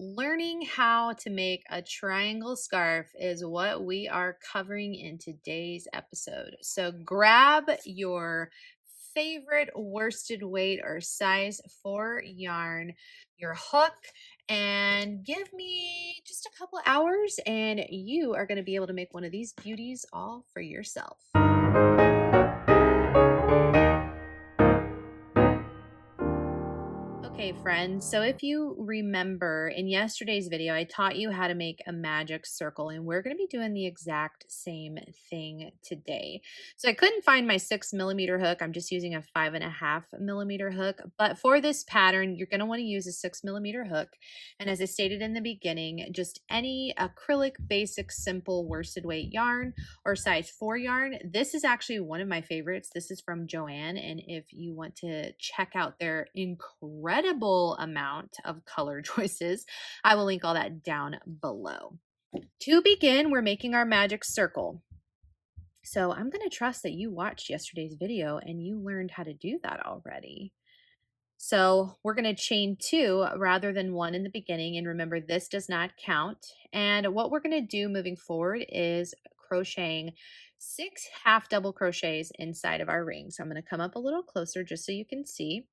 Learning how to make a triangle scarf is what we are covering in today's episode. So grab your favorite worsted weight or size for yarn, your hook, and give me just a couple hours, and you are going to be able to make one of these beauties all for yourself. Okay, friends. So if you remember in yesterday's video, I taught you how to make a magic circle, and we're going to be doing the exact same thing today. So I couldn't find my 6 millimeter hook. I'm just using a 5.5 millimeter hook. But for this pattern, you're going to want to use a 6 millimeter hook. And as I stated in the beginning, just any acrylic, basic, simple worsted weight yarn or size 4 yarn. This is actually one of my favorites. This is from Joann. And if you want to check out their incredible amount of color choices, I will link all that down below. To begin, we're making our magic circle. So I'm going to trust that you watched yesterday's video and you learned how to do that already. So we're going to chain 2 rather than 1 in the beginning. And remember, this does not count. And what we're going to do moving forward is crocheting 6 half double crochets inside of our ring. So I'm going to come up a little closer just so you can see.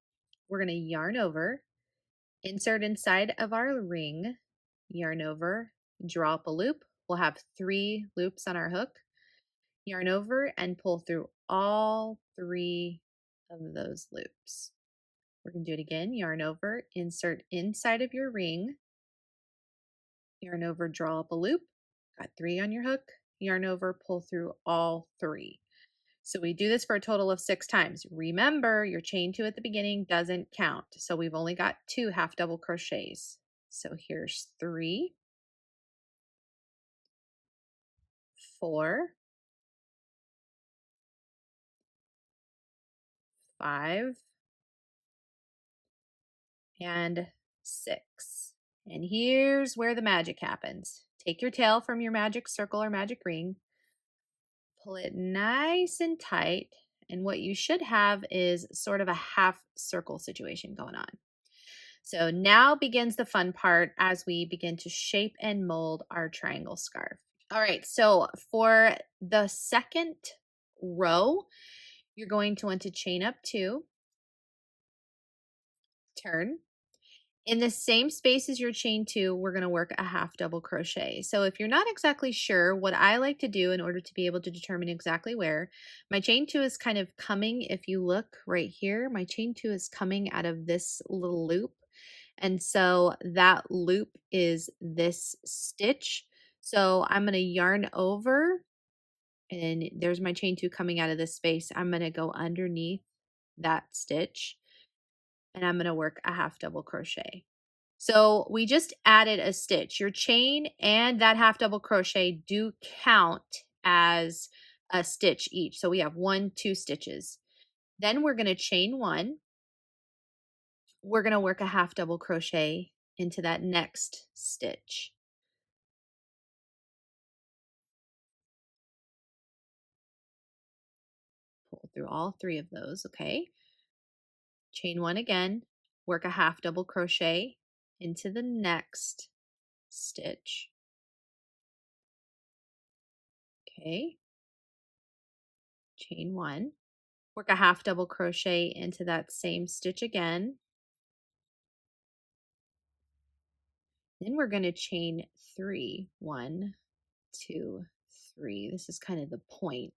We're going to yarn over, insert inside of our ring, yarn over, draw up a loop. We'll have 3 loops on our hook, yarn over, and pull through all 3 of those loops. We're going to do it again. Yarn over, insert inside of your ring, yarn over, draw up a loop. Got 3 on your hook, yarn over, pull through all 3. So we do this for a total of 6 times. Remember, your chain 2 at the beginning doesn't count. So we've only got 2 half double crochets. So here's 3, 4, 5, and 6. And here's where the magic happens. Take your tail from your magic circle or magic ring, pull it nice and tight, and what you should have is sort of a half circle situation going on. So now begins the fun part as we begin to shape and mold our triangle scarf. All right, so for the second row, you're going to want to chain up 2, turn. In the same space as your chain 2, we're going to work a half double crochet. So if you're not exactly sure, what I like to do in order to be able to determine exactly where, my chain 2 is kind of coming. If you look right here, my chain 2 is coming out of this little loop. And so that loop is this stitch. So I'm going to yarn over, and there's my chain 2 coming out of this space. I'm going to go underneath that stitch, and I'm going to work a half double crochet. So we just added a stitch. Your chain and that half double crochet do count as a stitch each. So we have 1, 2 stitches. Then we're going to chain 1. We're going to work a half double crochet into that next stitch. Pull through all 3 of those, okay? Chain 1 again, work a half double crochet into the next stitch. Okay. Chain 1, work a half double crochet into that same stitch again. Then we're going to chain 3. 1, 2, 3. This is kind of the point.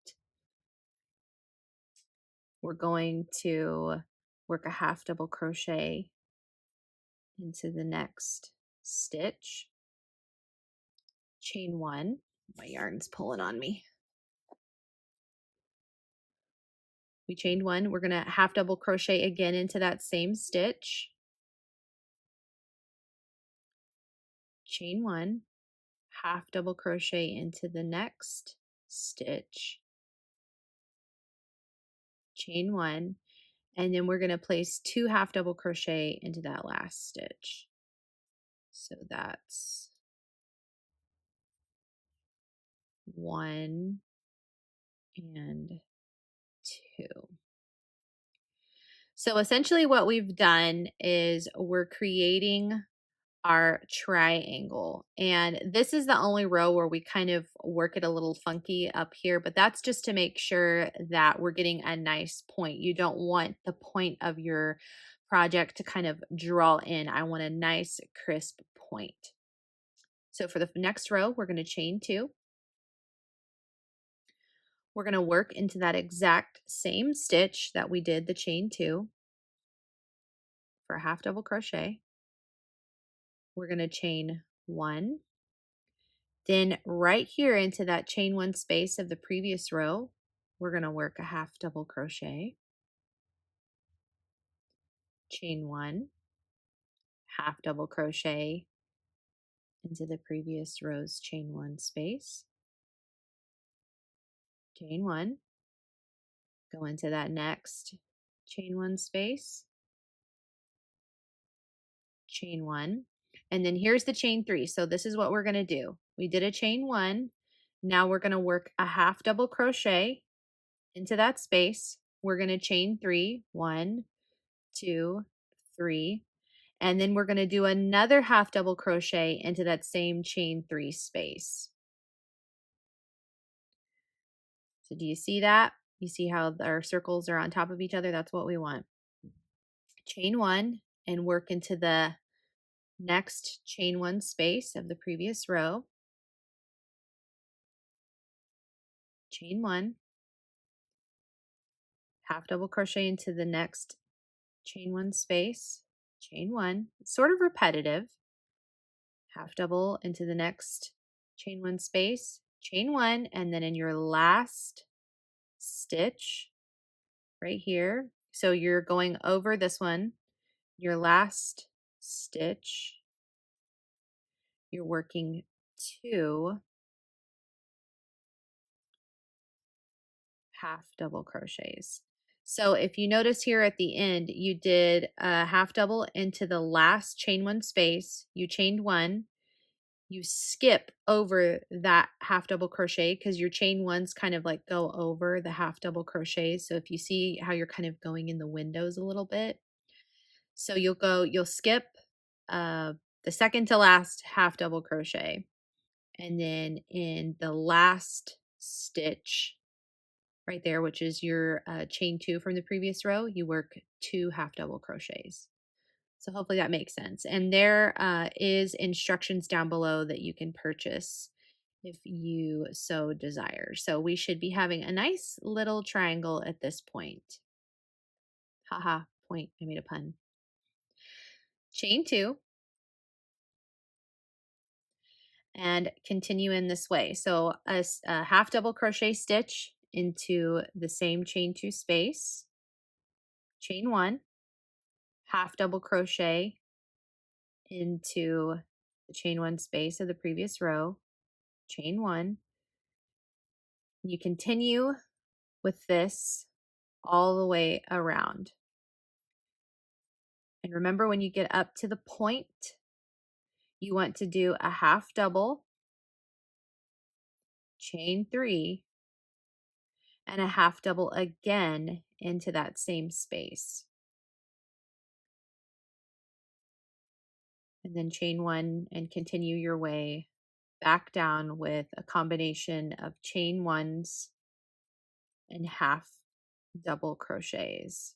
We're going to work a half double crochet into the next stitch. Chain 1. My yarn's pulling on me. We chained 1. We're going to half double crochet again into that same stitch. Chain 1, half double crochet into the next stitch. Chain 1, and then we're going to place 2 half double crochet into that last stitch. So that's 1 and 2. So essentially what we've done is we're creating our triangle. And this is the only row where we kind of work it a little funky up here, but that's just to make sure that we're getting a nice point. You don't want the point of your project to kind of draw in. I want a nice crisp point. So for the next row, we're going to chain 2. We're going to work into that exact same stitch that we did the chain 2 for a half double crochet. We're going to chain 1. Then right here into that chain 1 space of the previous row, we're going to work a half double crochet, chain 1, half double crochet into the previous row's chain 1 space, chain 1, go into that next chain 1 space, chain 1, and then here's the chain 3. So this is what we're going to do. We did a chain 1. Now we're going to work a half double crochet into that space. We're going to chain 3, 1, 2, 3, and then we're going to do another half double crochet into that same chain 3 space. So do you see that? You see how our circles are on top of each other? That's what we want. Chain 1 and work into the next chain 1 space of the previous row. Chain 1, half double crochet into the next chain 1 space, chain 1, it's sort of repetitive, half double into the next chain 1 space, chain 1, and then in your last stitch right here, so you're going over this one, your last stitch, you're working 2 half double crochets. So if you notice here at the end, you did a half double into the last chain 1 space, you chained 1, you skip over that half double crochet because your chain 1s kind of like go over the half double crochets. So if you see how you're kind of going in the windows a little bit, so you'll skip the second to last half double crochet, and then in the last stitch right there, which is your chain 2 from the previous row, you work 2 half double crochets. So hopefully that makes sense. And there is instructions down below that you can purchase if you so desire. So we should be having a nice little triangle at this point. Haha, point, I made a pun. Chain 2 and continue in this way. So a half double crochet stitch into the same chain 2 space, chain 1, half double crochet into the chain 1 space of the previous row, chain 1. You continue with this all the way around. And remember, when you get up to the point, you want to do a half double, chain 3, and a half double again into that same space. And then chain 1 and continue your way back down with a combination of chain 1s and half double crochets.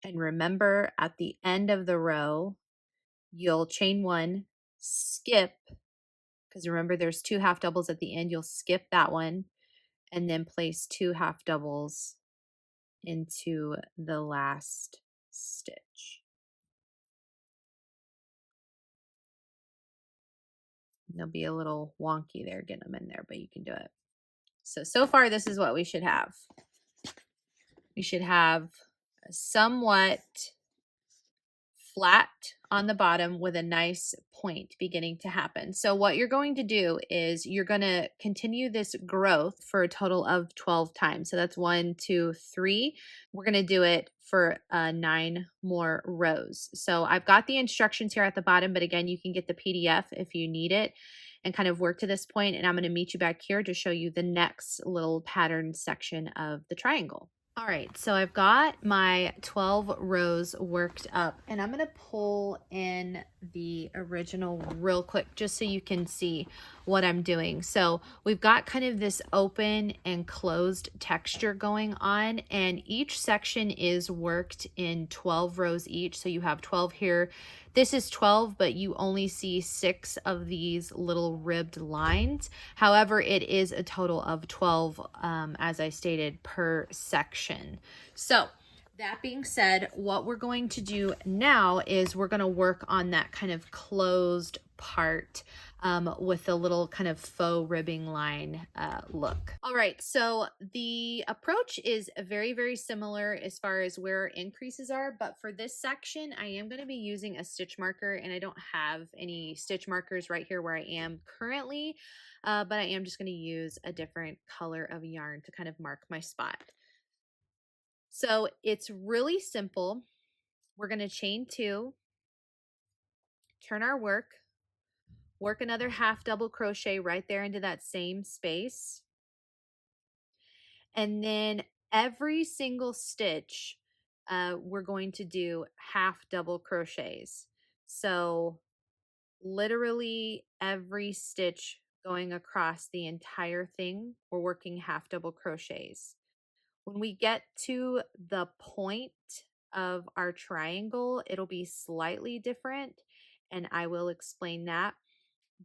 And remember, at the end of the row, you'll chain 1, skip, because remember there's 2 half doubles at the end, you'll skip that one, and then place 2 half doubles into the last stitch. They'll be a little wonky there, getting them in there, but you can do it. So far, this is what we should have. We should have a somewhat flat on the bottom with a nice point beginning to happen. So what you're going to do is you're going to continue this growth for a total of 12 times. So that's 1, 2, 3. We're going to do it for 9 more rows. So I've got the instructions here at the bottom, but again, you can get the PDF if you need it and kind of work to this point. And I'm going to meet you back here to show you the next little pattern section of the triangle. All right, so I've got my 12 rows worked up, and I'm gonna pull in the original real quick just so you can see what I'm doing. So we've got kind of this open and closed texture going on, and each section is worked in 12 rows each. So you have 12 here. This is 12, but you only see 6 of these little ribbed lines. However, it is a total of 12, as I stated, per section. So that being said, what we're going to do now is we're going to work on that kind of closed part with a little kind of faux ribbing line look. All right, so the approach is very, very similar as far as where our increases are, but for this section, I am going to be using a stitch marker, and I don't have any stitch markers right here where I am currently, but I am just going to use a different color of yarn to kind of mark my spot. So it's really simple. We're going to chain 2, turn our work another half double crochet right there into that same space. And then every single stitch, we're going to do half double crochets. So literally every stitch going across the entire thing, we're working half double crochets. When we get to the point of our triangle, it'll be slightly different, and I will explain that.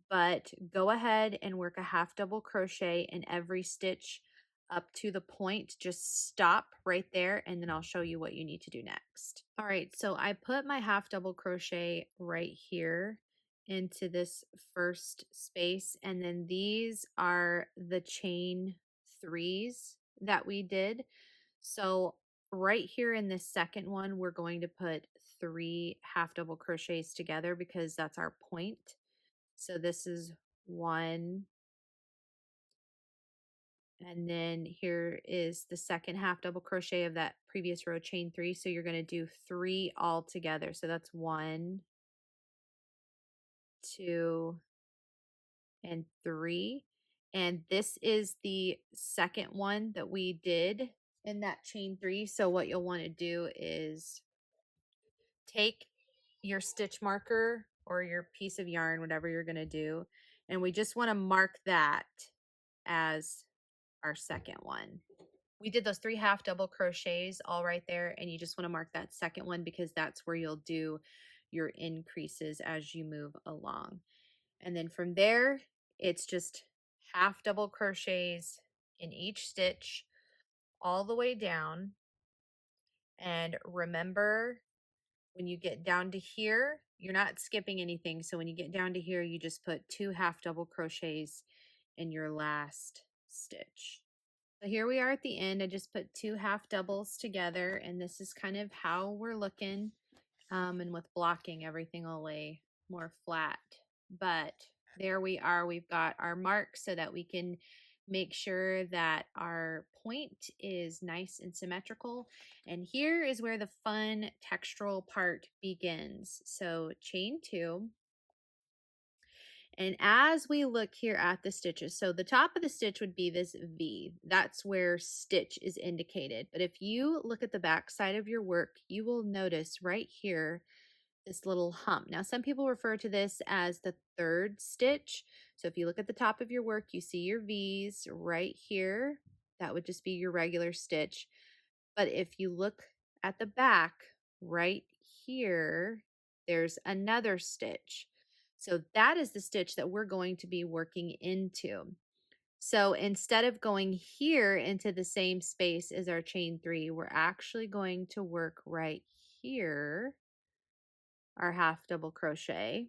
But go ahead and work a half double crochet in every stitch up to the point. Just stop right there, and then I'll show you what you need to do next. All right, so I put my half double crochet right here into this first space, and then these are the chain 3s that we did. So right here in this second one, we're going to put 3 half double crochets together because that's our point. So this is 1, and then here is the second half double crochet of that previous row, chain 3. So you're going to do 3 all together. So that's 1, 2, and 3. And this is the second one that we did in that chain 3. So what you'll want to do is take your stitch marker or your piece of yarn, whatever you're going to do, and we just want to mark that as our second one. We did those 3 half double crochets all right there, and you just want to mark that second one because that's where you'll do your increases as you move along. And then from there, it's just half double crochets in each stitch all the way down. And remember, when you get down to here, you're not skipping anything. So when you get down to here, you just put 2 half double crochets in your last stitch. So here we are at the end. I just put 2 half doubles together, and this is kind of how we're looking. And with blocking, everything will lay more flat. But there we are. We've got our mark so that we can make sure that our point is nice and symmetrical. And here is where the fun textural part begins. So chain 2. And as we look here at the stitches, so the top of the stitch would be this V. That's where stitch is indicated. But if you look at the back side of your work, you will notice right here this little hump. Now, some people refer to this as the third stitch. So if you look at the top of your work, you see your V's right here. That would just be your regular stitch. But if you look at the back right here, there's another stitch. So that is the stitch that we're going to be working into. So instead of going here into the same space as our chain 3, we're actually going to work right here, our half double crochet.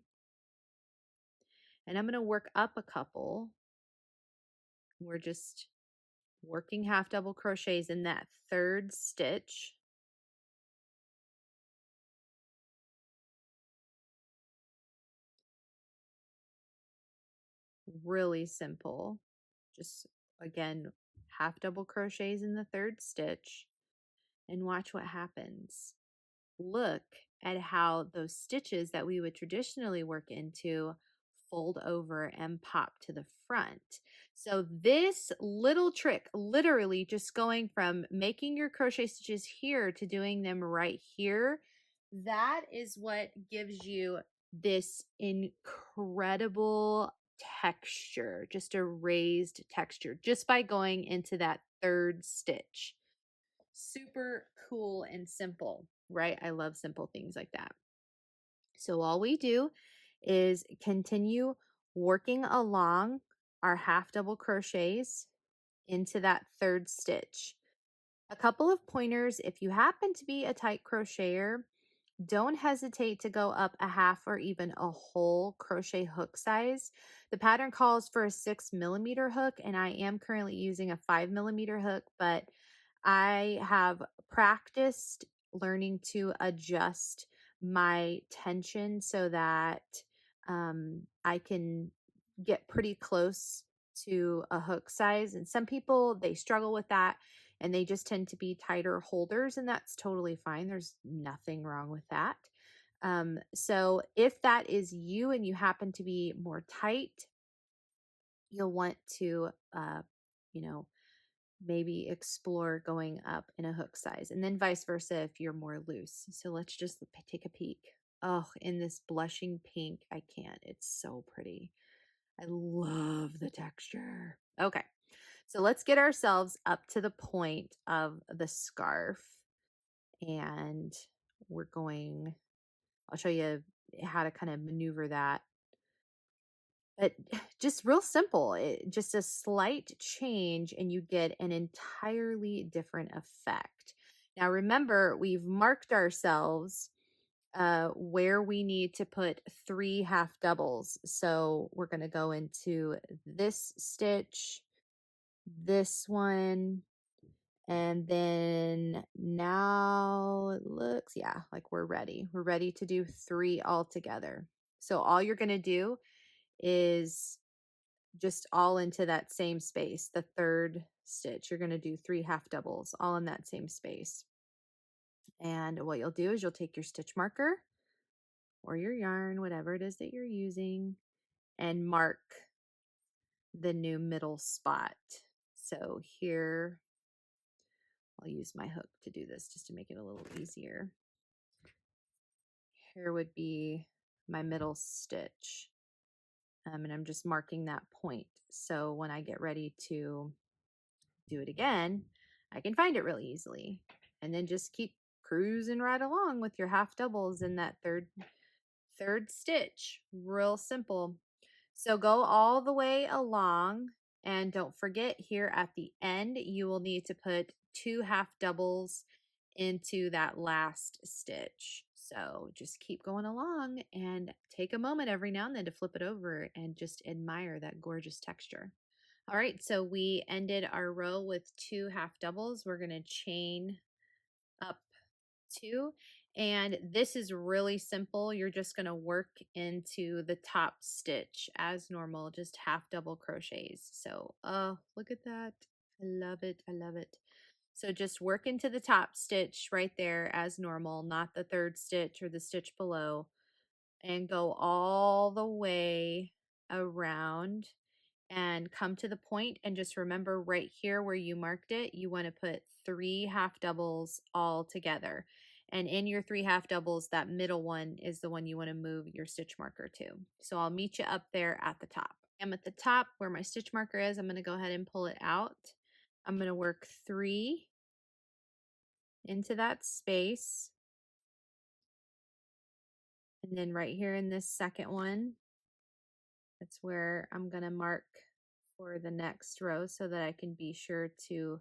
And I'm going to work up a couple. We're just working half double crochets in that third stitch. Really simple. Just again, half double crochets in the third stitch, and watch what happens. Look at how those stitches that we would traditionally work into fold over and pop to the front. So this little trick, literally just going from making your crochet stitches here to doing them right here, that is what gives you this incredible texture, just a raised texture, just by going into that third stitch. Super cool and simple, right? I love simple things like that. So all we do is continue working along our half double crochets into that third stitch. A couple of pointers: if you happen to be a tight crocheter, don't hesitate to go up a half or even a whole crochet hook size. The pattern calls for a 6 millimeter hook, and I am currently using a 5 millimeter hook, but I have practiced learning to adjust my tension so that I can get pretty close to a hook size. And some people, they struggle with that and they just tend to be tighter holders, and that's totally fine. There's nothing wrong with that. So if that is you and you happen to be more tight, you'll want to, you know, maybe explore going up in a hook size, and then vice versa if you're more loose. So let's just take a peek. Oh, in this blushing pink, I can't. It's so pretty. I love the texture. Okay, so let's get ourselves up to the point of the scarf, and we're going, I'll show you how to kind of maneuver that. But just real simple, just a slight change and you get an entirely different effect. Now remember, we've marked ourselves where we need to put 3 half doubles. So we're going to go into this stitch, this one, and then now it looks, yeah, like we're ready. We're ready to do 3 all together. So all you're going to do is just all into that same space, the third stitch. You're going to do 3 half doubles all in that same space. And what you'll do is you'll take your stitch marker or your yarn, whatever it is that you're using, and mark the new middle spot. So here, I'll use my hook to do this just to make it a little easier. Here would be my middle stitch. And I'm just marking that point. So when I get ready to do it again, I can find it really easily. And then just keep cruising right along with your half doubles in that third stitch. Real simple. So go all the way along, and don't forget, here at the end you will need to put 2 half doubles into that last stitch. So just keep going along and take a moment every now and then to flip it over and just admire that gorgeous texture. All right, so we ended our row with 2 half doubles. We're going to chain up 2, and this is really simple. You're just going to work into the top stitch as normal, just half double crochets. So, oh, look at that. I love it. I love it. So just work into the top stitch right there as normal, not the third stitch or the stitch below, and go all the way around and come to the point, and just remember right here where you marked it, you want to put 3 half doubles all together. And in your 3 half doubles, that middle one is the one you want to move your stitch marker to. So I'll meet you up there at the top. I'm at the top where my stitch marker is. I'm going to go ahead and pull it out. I'm going to work 3 into that space. And then right here in this second one, that's where I'm going to mark for the next row so that I can be sure to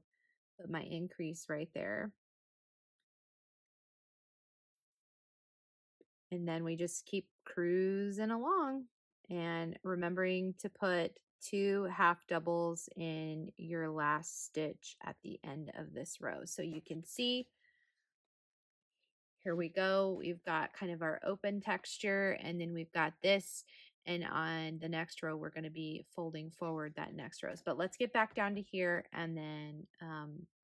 put my increase right there. And then we just keep cruising along and remembering to put 2 half doubles in your last stitch at the end of this row. So you can see, here we go. We've got kind of our open texture, and then we've got this. And on the next row, we're going to be folding forward that next row. But let's get back down to here, and then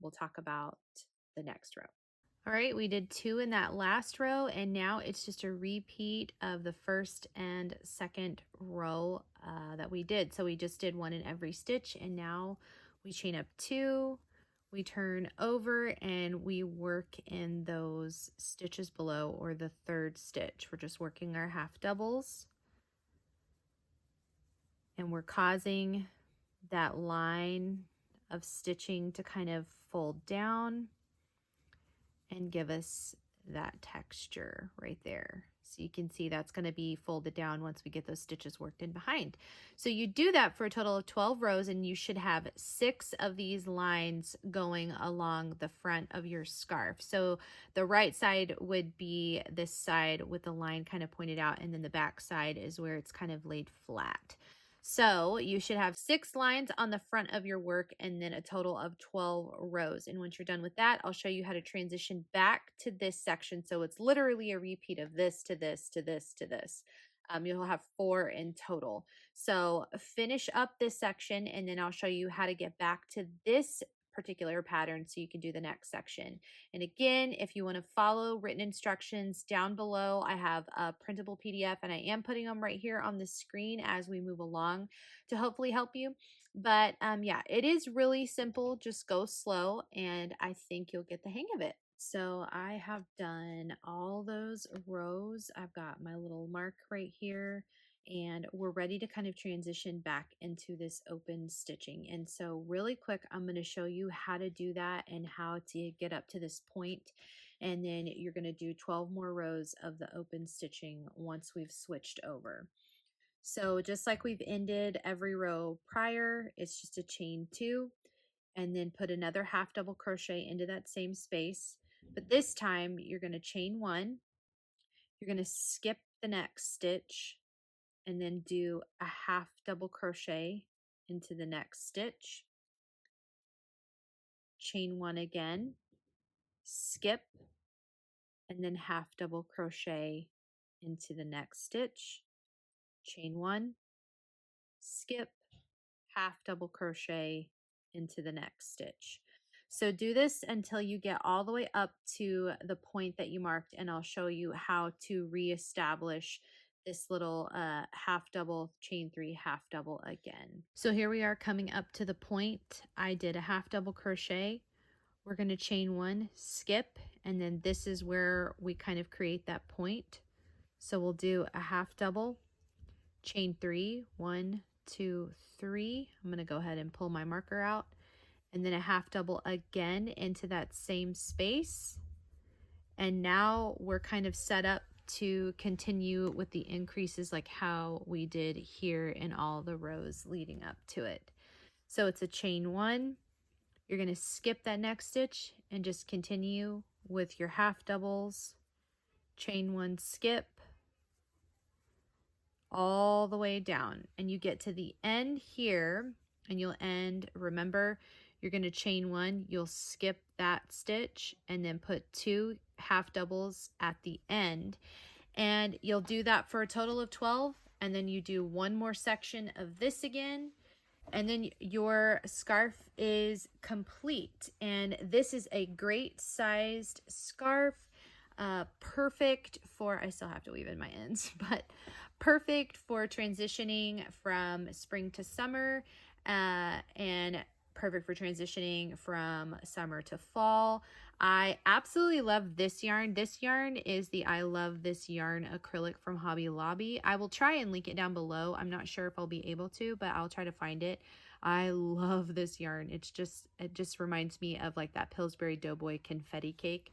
we'll talk about the next row. All right, we did 2 in that last row, and now it's just a repeat of the first and second row that we did. So we just did 1 in every stitch, and now we chain up 2, we turn over, and we work in those stitches below, or the third stitch. We're just working our half doubles, and we're causing that line of stitching to kind of fold down and give us that texture right there. So you can see that's going to be folded down once we get those stitches worked in behind. So you do that for a total of 12 rows, and you should have 6 of these lines going along the front of your scarf. So the right side would be this side with the line kind of pointed out, and then the back side is where it's kind of laid flat. So you should have 6 lines on the front of your work, and then a total of 12 rows. And once you're done with that, I'll show you how to transition back to this section. So it's literally a repeat of this to this to this to this. You'll have 4 in total. So finish up this section, and then I'll show you how to get back to this particular pattern so you can do the next section. And again, if you want to follow written instructions down below, I have a printable PDF, and I am putting them right here on the screen as we move along to hopefully help you. But yeah, it is really simple. Just go slow, and I think you'll get the hang of it. So I have done all those rows. I've got my little mark right here, and we're ready to kind of transition back into this open stitching. And so really quick, I'm going to show you how to do that and how to get up to this point. And then you're going to do 12 more rows of the open stitching once we've switched over. So just like we've ended every row prior, it's just a chain 2, and then put another half double crochet into that same space. But this time you're going to chain 1, you're going to skip the next stitch, and then do a half double crochet into the next stitch, chain 1 again, skip, and then half double crochet into the next stitch, chain 1, skip, half double crochet into the next stitch. So do this until you get all the way up to the point that you marked, and I'll show you how to reestablish this little half double, chain 3, half double again. So here we are coming up to the point. I did a half double crochet. We're going to chain 1, skip, and then this is where we kind of create that point. So we'll do a half double, chain 3, 1, 2, 3. I'm going to go ahead and pull my marker out, and then a half double again into that same space. And now we're kind of set up to continue with the increases like how we did here in all the rows leading up to it. So it's a chain 1, you're going to skip that next stitch and just continue with your half doubles, chain 1, skip, all the way down, and you get to the end here, and you'll end, remember, you're going to chain 1, you'll skip that stitch, and then put 2 half doubles at the end, and you'll do that for a total of 12, and then you do one more section of this again, and then your scarf is complete. And this is a great sized scarf, perfect for, I still have to weave in my ends, but perfect for transitioning from spring to summer, and perfect for transitioning from summer to fall. I absolutely love this yarn. This yarn is the I Love This Yarn acrylic from Hobby Lobby. I will try and link it down below. I'm not sure if I'll be able to, but I'll try to find it. I love this yarn. It just reminds me of like that Pillsbury Doughboy confetti cake.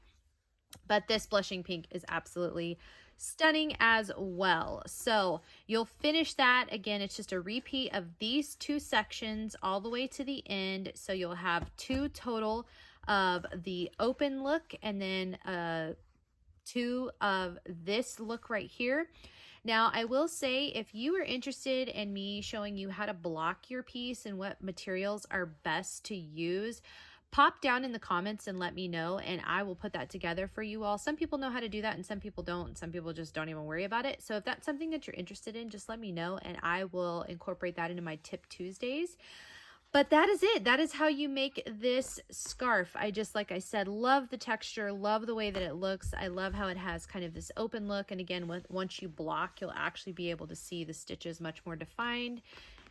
But this blushing pink is absolutely stunning as well. So you'll finish that. Again, it's just a repeat of these 2 sections all the way to the end. So you'll have 2 total of the open look, and then 2 of this look right here. Now, I will say, if you are interested in me showing you how to block your piece and what materials are best to use, pop down in the comments and let me know, and I will put that together for you all. Some people know how to do that and some people don't. Some people just don't even worry about it. So if that's something that you're interested in, just let me know and I will incorporate that into my Tip Tuesdays. But that is it. That is how you make this scarf. I just, like I said, love the texture, love the way that it looks. I love how it has kind of this open look. And again, once you block, you'll actually be able to see the stitches much more defined.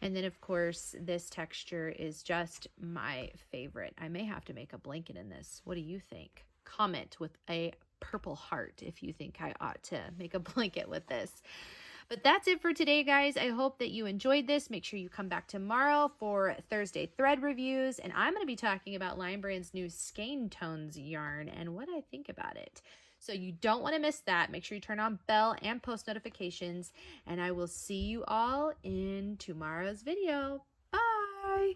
And then of course, this texture is just my favorite. I may have to make a blanket in this. What do you think? Comment with a purple heart if you think I ought to make a blanket with this. But that's it for today, guys. I hope that you enjoyed this. Make sure you come back tomorrow for Thursday thread reviews. And I'm going to be talking about Lion Brand's new Skein Tones yarn and what I think about it. So you don't want to miss that. Make sure you turn on bell and post notifications. And I will see you all in tomorrow's video. Bye.